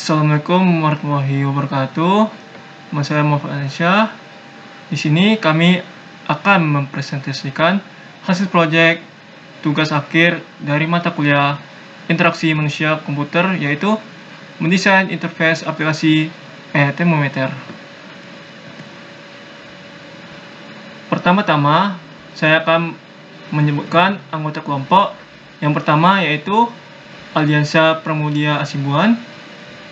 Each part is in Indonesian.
Assalamualaikum warahmatullahi wabarakatuh. Nama saya Muhammad Ansyah. Di sini kami akan mempresentasikan hasil proyek tugas akhir dari mata kuliah Interaksi Manusia Komputer, yaitu mendesain interface aplikasi termometer. Pertama-tama, saya akan menyebutkan anggota kelompok. Yang pertama yaitu Aliansa Pramudia Asibuan.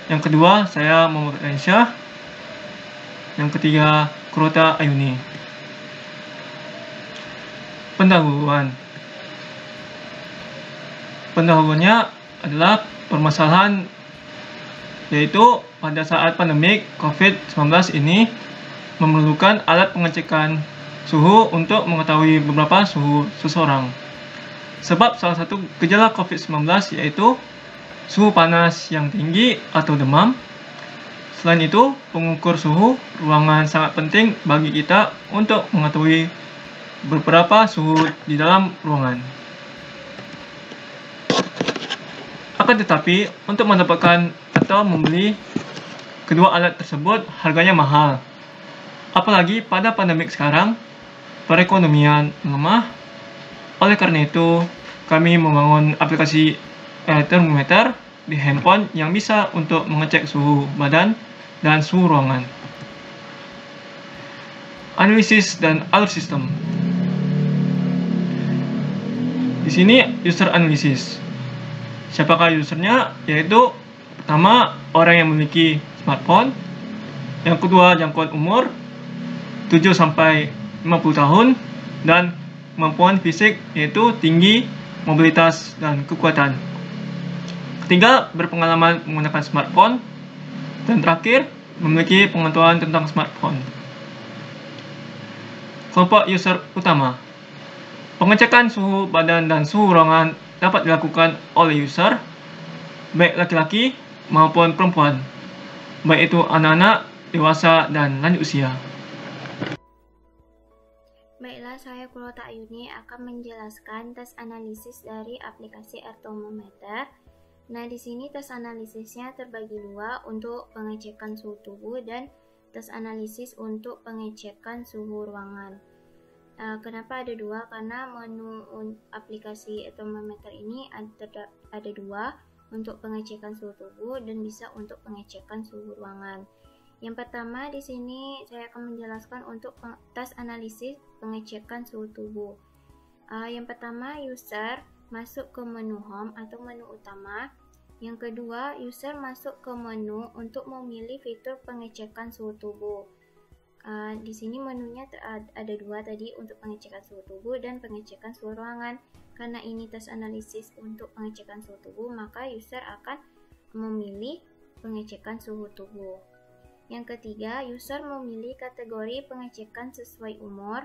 Yang kedua, saya Muhammad Ansyah. Yang ketiga, Kurota Ayuni. Pendahuluannya adalah permasalahan, yaitu pada saat pandemik COVID-19 ini memerlukan alat pengecekan suhu untuk mengetahui beberapa suhu seseorang. Sebab salah satu gejala COVID-19 yaitu suhu panas yang tinggi atau demam. Selain itu, pengukur suhu ruangan sangat penting bagi kita untuk mengetahui beberapa suhu di dalam ruangan. Akan tetapi, untuk mendapatkan atau membeli kedua alat tersebut harganya mahal. Apalagi pada pandemik sekarang, perekonomian melemah. Oleh karena itu, kami membangun aplikasi termometer di handphone yang bisa untuk mengecek suhu badan dan suhu ruangan. Analisis dan alert system. Di sini user analysis. Siapakah usernya? Yaitu pertama, orang yang memiliki smartphone. Yang kedua, jangkauan umur 7 sampai 50 tahun dan kemampuan fisik yaitu tinggi, mobilitas dan kekuatan. Ketiga, berpengalaman menggunakan smartphone. Dan terakhir, memiliki pengetahuan tentang smartphone. Kelompok user utama. Pengecekan suhu badan dan suhu ruangan dapat dilakukan oleh user, baik laki-laki maupun perempuan, baik itu anak-anak, dewasa, dan lanjut usia. Baiklah, saya Kurota Ayuni akan menjelaskan tes analisis dari aplikasi Airthermometer. Nah, di sini tes analisisnya terbagi dua, untuk pengecekan suhu tubuh dan tes analisis untuk pengecekan suhu ruangan. Kenapa ada dua? Karena menu aplikasi Airthermometer ini ada dua, untuk pengecekan suhu tubuh dan bisa untuk pengecekan suhu ruangan. Yang pertama, di sini saya akan menjelaskan untuk tes analisis pengecekan suhu tubuh. Yang pertama, user masuk ke menu home atau menu utama. Yang kedua, user masuk ke menu untuk memilih fitur pengecekan suhu tubuh. Di sini menunya ada dua tadi, untuk pengecekan suhu tubuh dan pengecekan suhu ruangan. Karena ini tes analisis untuk pengecekan suhu tubuh, maka user akan memilih pengecekan suhu tubuh. Yang ketiga, user memilih kategori pengecekan sesuai umur.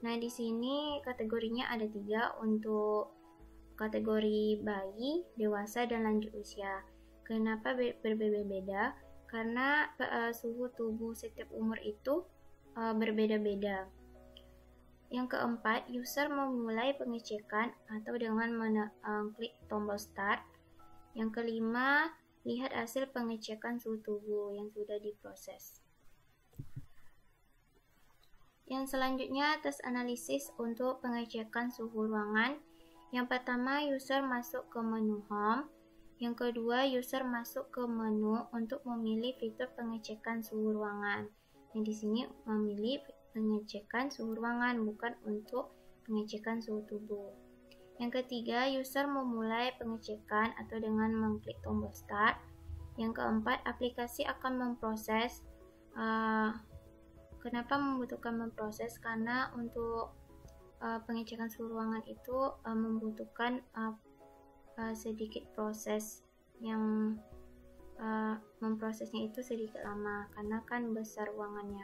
Nah, di sini kategorinya ada 3, untuk kategori bayi, dewasa, dan lanjut usia. Kenapa berbeda-beda? Karena suhu tubuh setiap umur itu berbeda-beda. Yang keempat, user memulai pengecekan atau dengan mengklik tombol start. Yang kelima, lihat hasil pengecekan suhu tubuh yang sudah diproses. Yang selanjutnya, tes analisis untuk pengecekan suhu ruangan. Yang pertama, user masuk ke menu home. Yang kedua, user masuk ke menu untuk memilih fitur pengecekan suhu ruangan. Yang di sini memilih pengecekan suhu ruangan, bukan untuk pengecekan suhu tubuh. Yang ketiga, user memulai pengecekan atau dengan mengklik tombol start. Yang keempat, aplikasi akan memproses. Kenapa membutuhkan memproses? Karena untuk pengecekan suhu ruangan itu membutuhkan sedikit proses, yang memprosesnya itu sedikit lama karena kan besar ruangannya.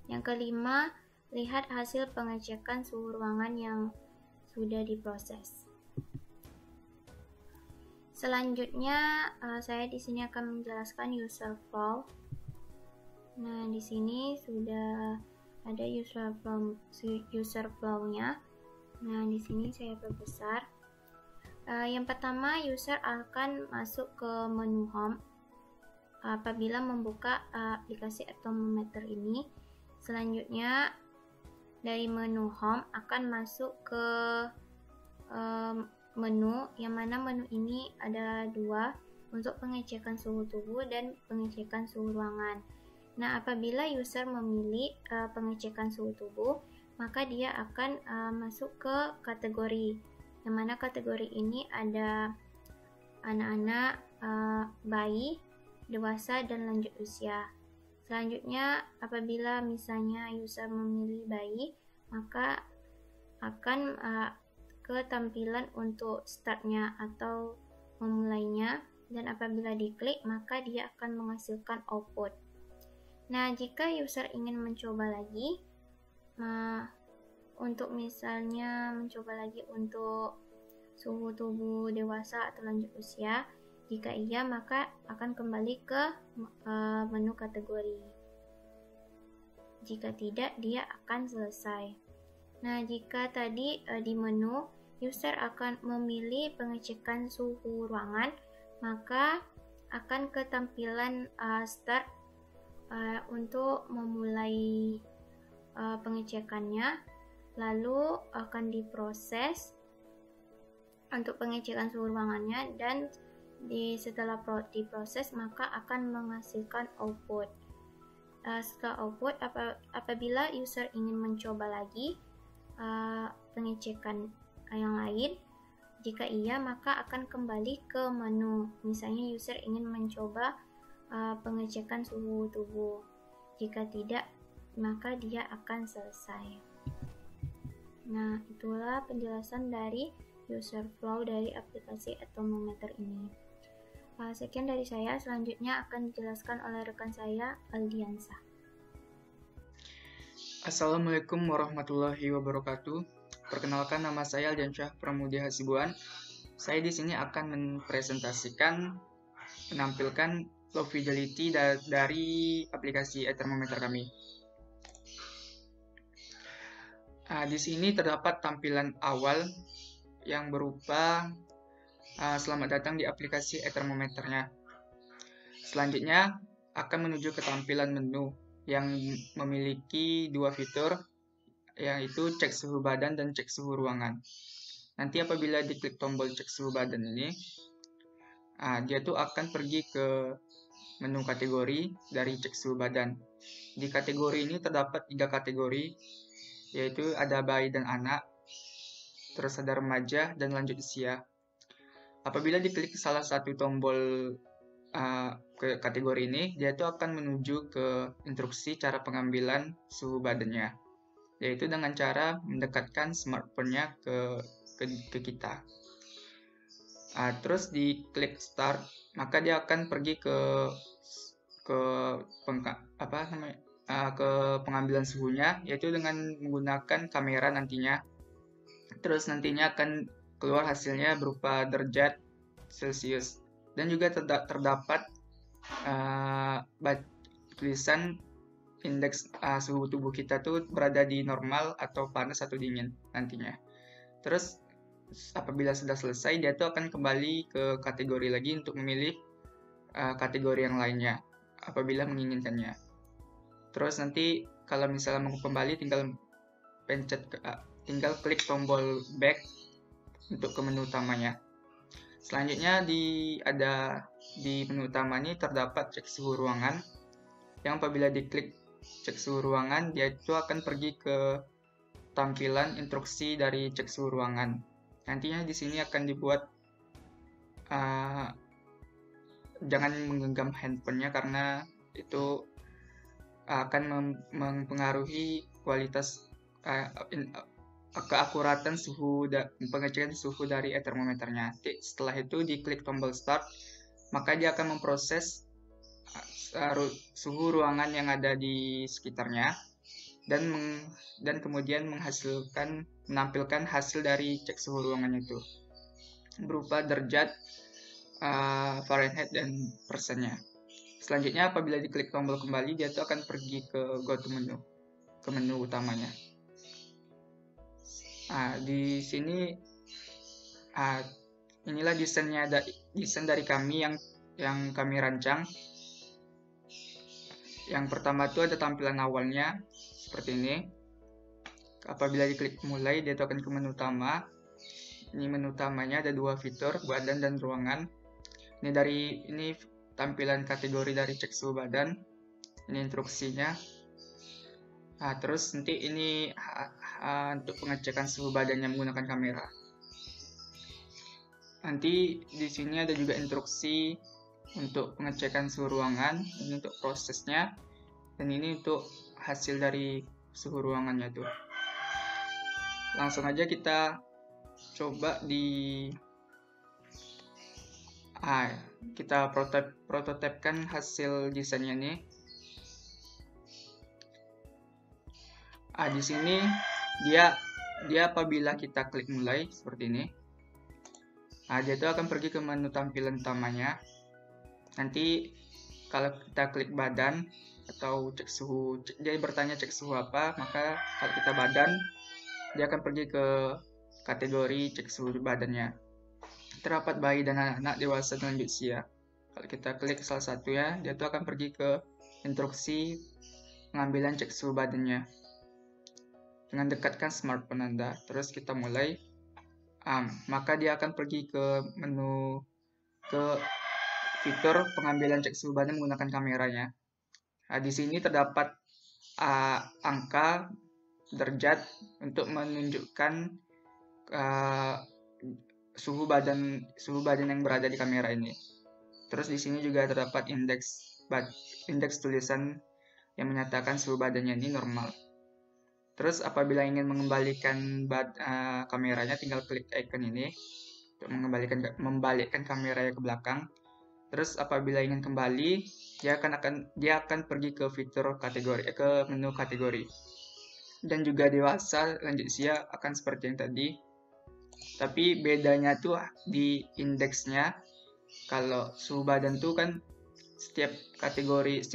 Yang kelima, lihat hasil pengecekan suhu ruangan yang sudah diproses. Selanjutnya, saya di sini akan menjelaskan user flow. Nah, di sini sudah ada user flow-nya. Nah, di sini saya perbesar. Yang pertama, user akan masuk ke menu home. apabila membuka aplikasi air thermometer ini. Selanjutnya dari menu home akan masuk ke menu, yang mana menu ini ada dua, untuk pengecekan suhu tubuh dan pengecekan suhu ruangan. Nah, apabila user memilih pengecekan suhu tubuh, maka dia akan masuk ke kategori, yang mana kategori ini ada anak-anak, bayi, dewasa, dan lanjut usia. Selanjutnya, apabila misalnya user memilih bayi, maka akan ke tampilan untuk startnya atau memulainya, dan apabila diklik maka dia akan menghasilkan output. Nah, jika user ingin mencoba lagi, untuk misalnya mencoba lagi untuk suhu tubuh dewasa atau lanjut usia, jika iya maka akan kembali ke menu kategori. Jika tidak, dia akan selesai. Nah, jika tadi di menu user akan memilih pengecekan suhu ruangan, maka akan ke tampilan start untuk memulai pengecekannya, lalu akan diproses untuk pengecekan suhu ruangannya, dan setelah diproses maka akan menghasilkan output. Setelah output, apabila user ingin mencoba lagi pengecekan yang lain, jika iya maka akan kembali ke menu. Misalnya user ingin mencoba pengecekan suhu tubuh, jika tidak maka dia akan selesai. Nah, itulah penjelasan dari user flow dari aplikasi air thermometer ini. Sekian dari saya, selanjutnya akan dijelaskan oleh rekan saya, Aldiansa. Assalamualaikum warahmatullahi wabarakatuh. Perkenalkan, nama saya Aldiansyah Pramudi Hasibuan. Saya di sini akan menampilkan flow fidelity dari aplikasi air thermometer kami. Di sini terdapat tampilan awal yang berupa selamat datang di aplikasi air thermometernya. Selanjutnya akan menuju ke tampilan menu yang memiliki dua fitur, yaitu cek suhu badan dan cek suhu ruangan. Nanti apabila diklik tombol cek suhu badan ini, dia tuh akan pergi ke menu kategori dari cek suhu badan. Di kategori ini terdapat 3 kategori, yaitu ada bayi dan anak, terus ada remaja dan lanjut usia. Apabila diklik salah satu tombol ke kategori ini, dia itu akan menuju ke instruksi cara pengambilan suhu badannya, yaitu dengan cara mendekatkan smartphone-nya ke kita. Terus diklik start, maka dia akan pergi ke pengambilan suhunya, yaitu dengan menggunakan kamera nantinya. Terus nantinya akan keluar hasilnya berupa derajat Celcius, dan juga terdapat tulisan indeks suhu tubuh kita tuh berada di normal atau panas atau dingin nantinya. Terus apabila sudah selesai, dia tuh akan kembali ke kategori lagi untuk memilih kategori yang lainnya apabila menginginkannya. Terus nanti kalau misalnya mau kembali, tinggal klik tombol back untuk ke menu utamanya. Selanjutnya di menu utama ini terdapat cek suhu ruangan, yang apabila diklik cek suhu ruangan, dia itu akan pergi ke tampilan instruksi dari cek suhu ruangan. Nantinya di sini akan dibuat jangan menggenggam handphonenya, karena itu akan mempengaruhi kualitas keakuratan pengecekan suhu dari air termometernya. Setelah itu diklik tombol start, maka dia akan memproses suhu ruangan yang ada di sekitarnya, dan kemudian menampilkan hasil dari cek suhu ruangan itu berupa derajat Fahrenheit dan persennya. Selanjutnya apabila diklik tombol kembali, dia itu akan pergi ke go to menu, ke menu utamanya. Di sini inilah desain dari kami yang kami rancang. Yang pertama itu ada tampilan awalnya seperti ini. Apabila diklik mulai, dia akan ke menu utama. Ini menu utamanya ada dua fitur, badan dan ruangan. Ini tampilan kategori dari cek suhu badan. Ini instruksinya. Nah, terus nanti ini untuk pengecekan suhu badannya menggunakan kamera. Nanti di sini ada juga instruksi untuk pengecekan suhu ruangan, ini untuk prosesnya, dan ini untuk hasil dari suhu ruangannya tuh. Langsung aja kita coba kita prototipekan hasil desainnya nih. Di sini dia apabila kita klik mulai seperti ini, dia itu akan pergi ke menu tampilan utamanya. Nanti kalau kita klik badan atau cek suhu, dia bertanya cek suhu apa, maka kalau kita badan, dia akan pergi ke kategori cek suhu badannya. Terdapat bayi dan anak-anak, dewasa dan lanjut usia. Kalau kita klik salah satunya, dia itu akan pergi ke instruksi pengambilan cek suhu badannya. Dengan dekatkan smartphone Anda, terus kita mulai, maka dia akan pergi ke menu fitur pengambilan cek suhu badan menggunakan kameranya. Di sini terdapat angka derajat untuk menunjukkan suhu badan yang berada di kamera ini. Terus di sini juga terdapat indeks tulisan yang menyatakan suhu badannya ini normal. Terus apabila ingin mengembalikan kameranya, tinggal klik icon ini untuk membalikkan kameranya ke belakang. Terus apabila ingin kembali, dia akan pergi ke fitur kategori, ke menu kategori. Dan juga dewasa lanjut usia akan seperti yang tadi. Tapi bedanya tuh di indeksnya. Kalau suhu badan tuh kan setiap kategori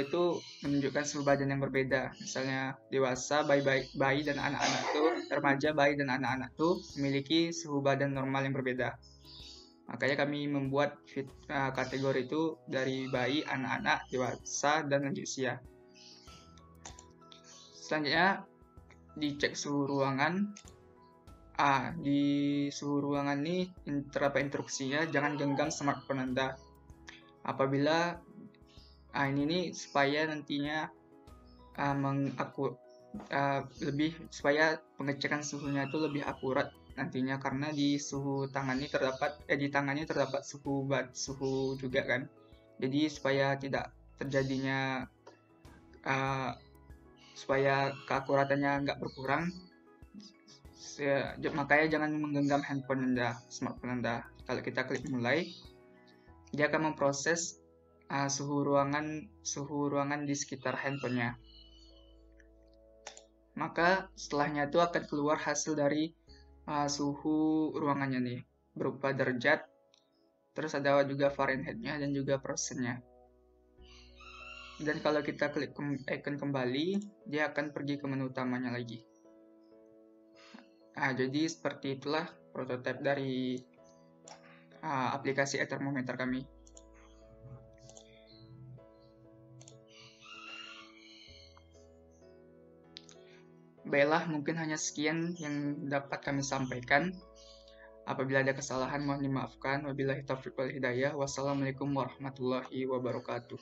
itu menunjukkan suhu badan yang berbeda. Misalnya dewasa, bayi dan anak-anak tuh, remaja, bayi dan anak-anak tuh memiliki suhu badan normal yang berbeda. Makanya kami membuat kategori itu dari bayi, anak-anak, dewasa, dan lanjut usia. Selanjutnya dicek suhu ruangan. Di suhu ruangan ini terdapat instruksinya, jangan genggam smartphone Anda. Apabila ini supaya nantinya supaya pengecekan suhunya itu lebih akurat nantinya, karena di tangannya terdapat suhu juga kan. Jadi supaya tidak terjadinya supaya keakuratannya nggak berkurang, makanya jangan menggenggam smartphone Anda. Kalau kita klik mulai, dia akan memproses suhu ruangan di sekitar handphonenya. Maka setelahnya itu akan keluar hasil dari suhu ruangannya nih, berupa derajat, terus ada juga Fahrenheit-nya dan juga persennya. Dan kalau kita klik icon kembali, dia akan pergi ke menu utamanya lagi. Jadi seperti itulah prototipe dari aplikasi thermometer kami. Baiklah, mungkin hanya sekian yang dapat kami sampaikan. Apabila ada kesalahan mohon dimaafkan. Wabillahi taufiq wal hidayah. Wassalamualaikum warahmatullahi wabarakatuh.